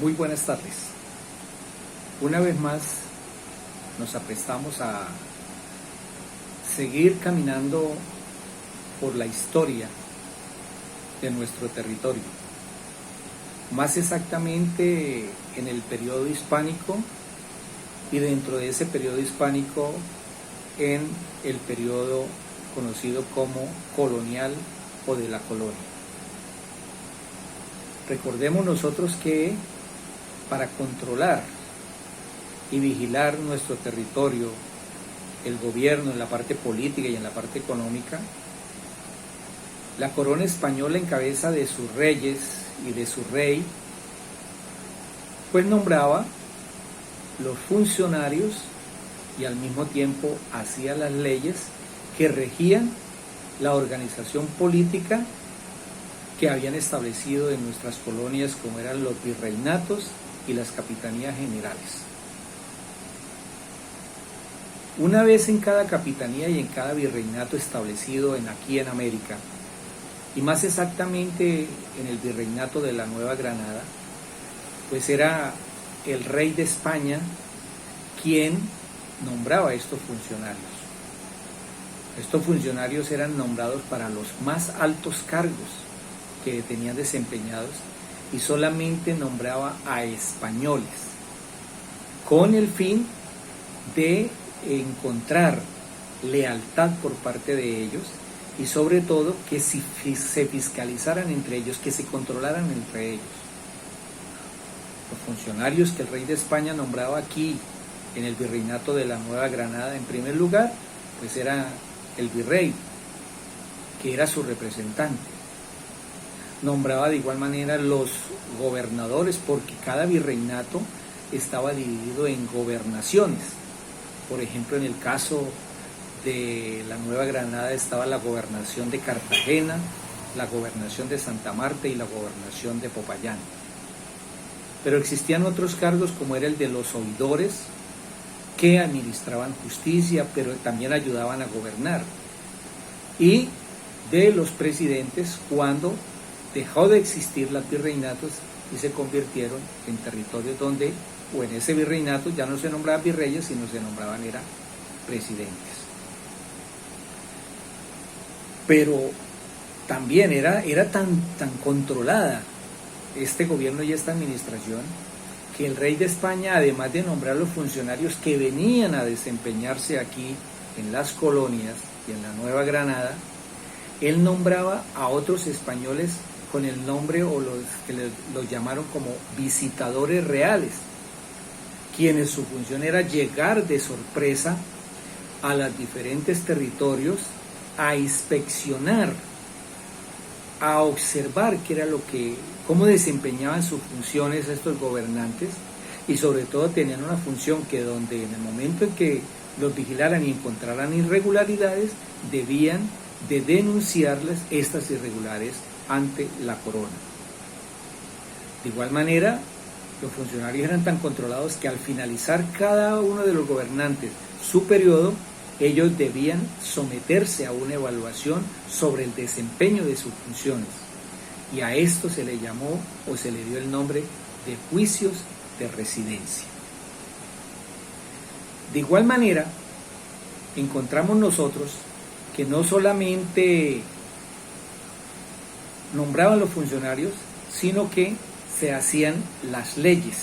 Muy buenas tardes. Una vez más nos aprestamos a seguir caminando por la historia de nuestro territorio, más exactamente en el periodo hispánico y dentro de ese periodo hispánico en el periodo conocido como colonial o de la colonia. Recordemos nosotros que para controlar y vigilar nuestro territorio, el gobierno en la parte política y en la parte económica, la corona española en cabeza de sus reyes y de su rey, pues nombraba los funcionarios y al mismo tiempo hacía las leyes que regían la organización política que habían establecido en nuestras colonias, como eran los virreinatos y las capitanías generales. Una vez en cada capitanía y en cada virreinato establecido aquí en América, y más exactamente en el virreinato de la Nueva Granada, pues era el rey de España quien nombraba a estos funcionarios. Estos funcionarios eran nombrados para los más altos cargos que tenían desempeñados y solamente nombraba a españoles con el fin de encontrar lealtad por parte de ellos y sobre todo que se fiscalizaran entre ellos, que se controlaran entre ellos. Los funcionarios que el rey de España nombraba aquí en el virreinato de la Nueva Granada, en primer lugar, pues era el virrey, que era su representante. Nombraba de igual manera los gobernadores, porque cada virreinato estaba dividido en gobernaciones. Por ejemplo, en el caso de la Nueva Granada estaba la gobernación de Cartagena, la gobernación de Santa Marta y la gobernación de Popayán. Pero existían otros cargos como era el de los oidores, que administraban justicia, pero también ayudaban a gobernar. Y de los presidentes, cuando dejó de existir los virreinatos y se convirtieron en territorios donde, o en ese virreinato, ya no se nombraban virreyes, sino se nombraban presidentes. Pero también era tan controlada este gobierno y esta administración que el rey de España, además de nombrar los funcionarios que venían a desempeñarse aquí en las colonias y en la Nueva Granada, él nombraba a otros españoles con el nombre o los que los llamaron como visitadores reales, quienes su función era llegar de sorpresa a los diferentes territorios a inspeccionar, a observar cómo desempeñaban sus funciones estos gobernantes, y sobre todo tenían una función que donde en el momento en que los vigilaran y encontraran irregularidades, debían de denunciarles estas irregularidades ante la corona. De igual manera, los funcionarios eran tan controlados que al finalizar cada uno de los gobernantes su periodo, ellos debían someterse a una evaluación sobre el desempeño de sus funciones. Y a esto se le llamó o se le dio el nombre de juicios de residencia. De igual manera, encontramos nosotros que no solamente nombraban los funcionarios, sino que se hacían las leyes.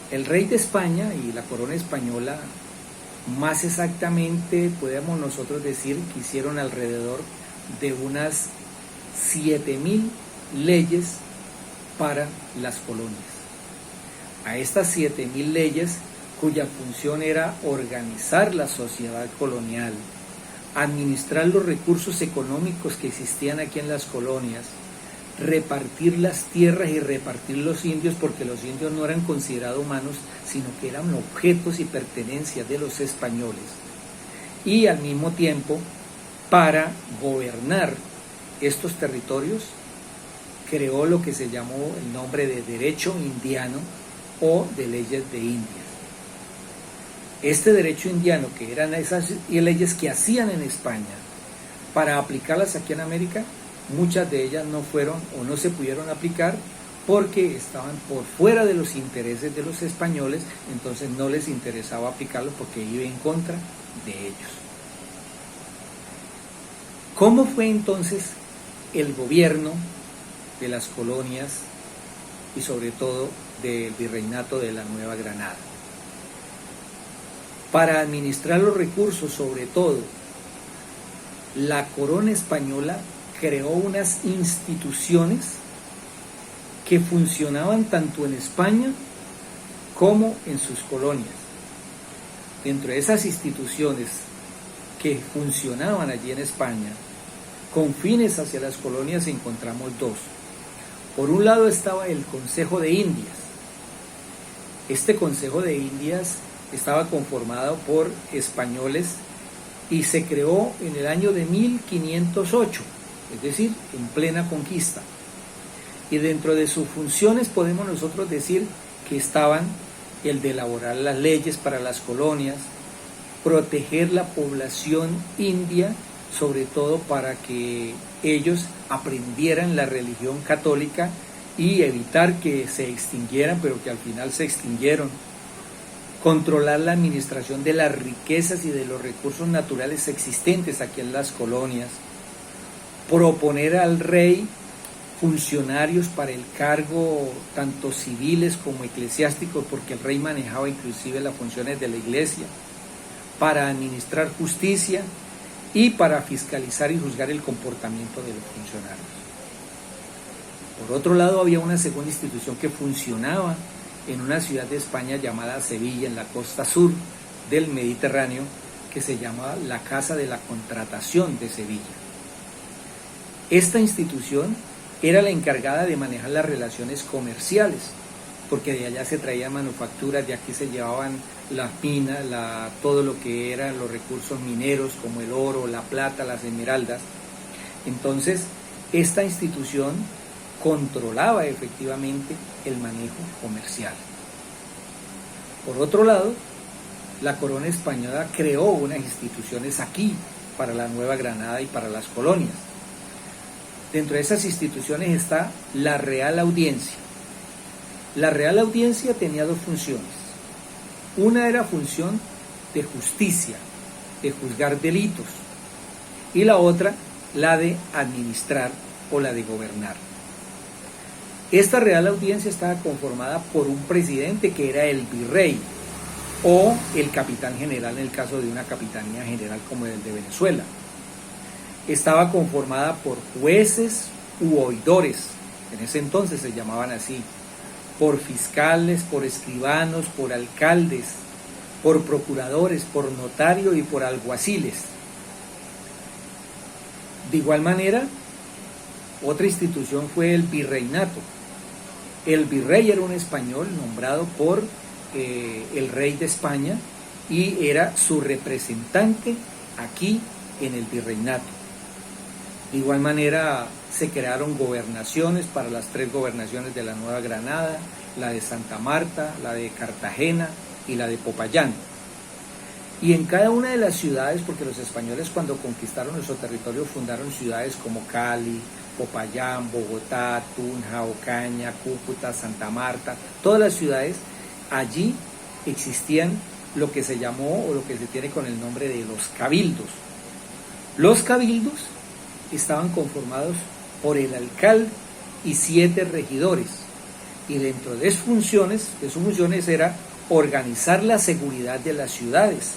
El rey de España y la corona española, más exactamente podemos nosotros decir que hicieron alrededor de unas 7.000 leyes para las colonias. A estas 7.000 leyes, cuya función era organizar la sociedad colonial, administrar los recursos económicos que existían aquí en las colonias, repartir las tierras y repartir los indios, porque los indios no eran considerados humanos, sino que eran objetos y pertenencias de los españoles, y al mismo tiempo, para gobernar estos territorios, creó lo que se llamó el nombre de derecho indiano o de leyes de Indias. Este derecho indiano, que eran esas leyes que hacían en España para aplicarlas aquí en América, muchas de ellas no fueron o no se pudieron aplicar porque estaban por fuera de los intereses de los españoles, entonces no les interesaba aplicarlo porque iba en contra de ellos. ¿Cómo fue entonces el gobierno de las colonias y sobre todo del virreinato de la Nueva Granada? Para administrar los recursos, sobre todo, la corona española creó unas instituciones que funcionaban tanto en España como en sus colonias. Dentro de esas instituciones que funcionaban allí en España, con fines hacia las colonias, encontramos dos. Por un lado estaba el Consejo de Indias. Este Consejo de Indias estaba conformado por españoles y se creó en el año de 1508, es decir, en plena conquista. Y dentro de sus funciones podemos nosotros decir que estaban el de elaborar las leyes para las colonias, proteger la población india, sobre todo para que ellos aprendieran la religión católica y evitar que se extinguieran, pero que al final se extinguieron. Controlar la administración de las riquezas y de los recursos naturales existentes aquí en las colonias. Proponer al rey funcionarios para el cargo tanto civiles como eclesiásticos, porque el rey manejaba inclusive las funciones de la iglesia, para administrar justicia y para fiscalizar y juzgar el comportamiento de los funcionarios. Por otro lado, había una segunda institución que funcionaba en una ciudad de España llamada Sevilla, en la costa sur del Mediterráneo, que se llamaba la Casa de la Contratación de Sevilla. Esta institución era la encargada de manejar las relaciones comerciales, porque de allá se traían manufacturas, de aquí se llevaban las minas, todo lo que eran los recursos mineros como el oro, la plata, las esmeraldas. Entonces, esta institución controlaba efectivamente el manejo comercial. Por otro lado, la corona española creó unas instituciones aquí para la Nueva Granada y para las colonias. Dentro de esas instituciones está la Real Audiencia. La Real Audiencia tenía dos funciones. Una era función de justicia, de juzgar delitos, y la otra, la de administrar o la de gobernar. Esta Real Audiencia estaba conformada por un presidente que era el virrey o el capitán general en el caso de una capitanía general como el de Venezuela. Estaba conformada por jueces u oidores, en ese entonces se llamaban así, por fiscales, por escribanos, por alcaldes, por procuradores, por notario y por alguaciles. De igual manera, otra institución fue el virreinato. El virrey era un español nombrado por el rey de España y era su representante aquí en el virreinato. De igual manera se crearon gobernaciones para las 3 gobernaciones de la Nueva Granada, la de Santa Marta, la de Cartagena y la de Popayán. Y en cada una de las ciudades, porque los españoles cuando conquistaron nuestro territorio fundaron ciudades como Cali, Popayán, Bogotá, Tunja, Ocaña, Cúcuta, Santa Marta, todas las ciudades, allí existían lo que se llamó o lo que se tiene con el nombre de los cabildos. Los cabildos estaban conformados por el alcalde y 7 regidores, y dentro de sus funciones era organizar la seguridad de las ciudades,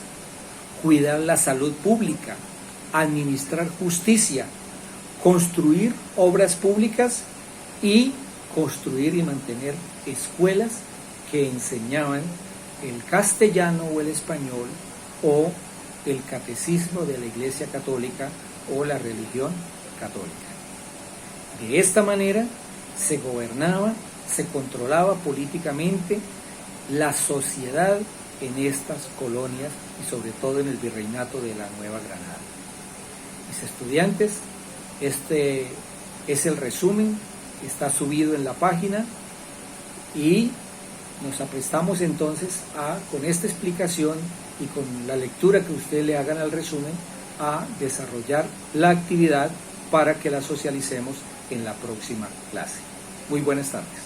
cuidar la salud pública, administrar justicia, construir obras públicas y construir y mantener escuelas que enseñaban el castellano o el español o el catecismo de la Iglesia Católica o la religión católica. De esta manera se gobernaba, se controlaba políticamente la sociedad en estas colonias y sobre todo en el virreinato de la Nueva Granada. Mis estudiantes, este es el resumen, está subido en la página y nos aprestamos entonces con esta explicación y con la lectura que ustedes le hagan al resumen, a desarrollar la actividad para que la socialicemos en la próxima clase. Muy buenas tardes.